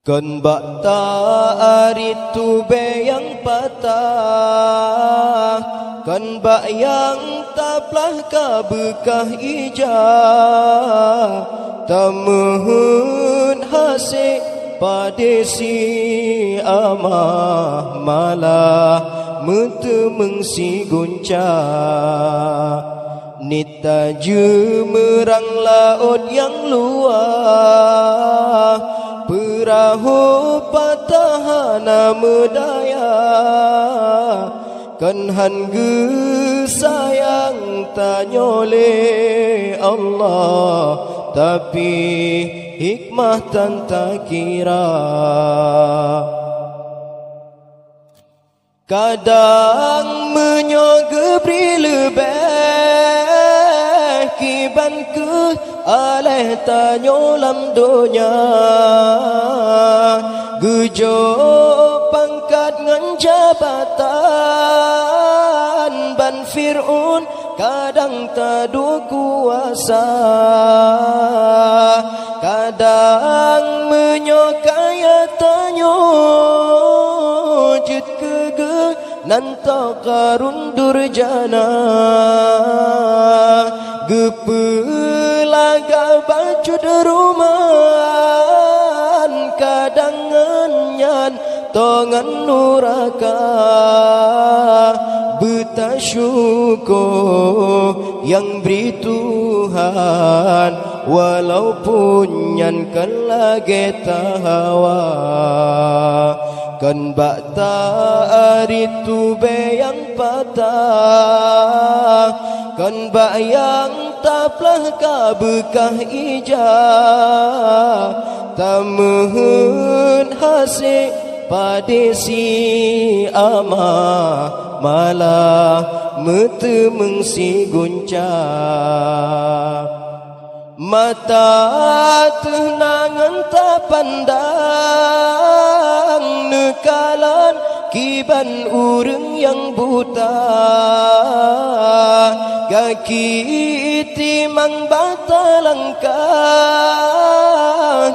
Kan bak ari tu be yang patah, kan bak yang taplah ka bekah ijah, tamuhun hasik padesi amah malah mentu mengsi guncah. Nita jemerang laut yang luas, perahu patahana medaya, kan hangge sayang tanyole Allah, tapi hikmah tan tak kira. Kadang menyogebri lebih kiban ke aleh tanyo lam donya, gejo pangkat ngan jabatan ban Fir'un kadang tadu kuasa, kadang menyokaya tanyo jut kege nanta karun durjana, gepelaga bacud ruman kadang ngan tongan nuraka, betasyukur yang beri Tuhan walaupun nyan kelage tahawa. Kan bak ari tu be yang patah, kan bak yang taplah ka bekah ijah, tamuhun hasik padesi amah malah metu mengsi guncah. Mata tenangan tak pandang nekalan kiban urang yang buta, kaki timang bata langkah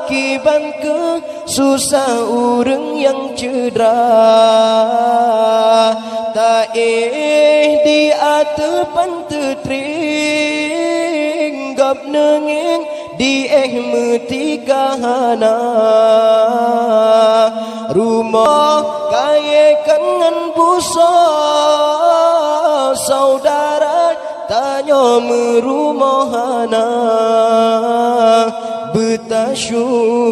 kiban ke susah urang yang cedera, tak di atepan tetring gap nenging di metikahana, rumah kaya kangen busa saudara tanya merumahana, betasyukur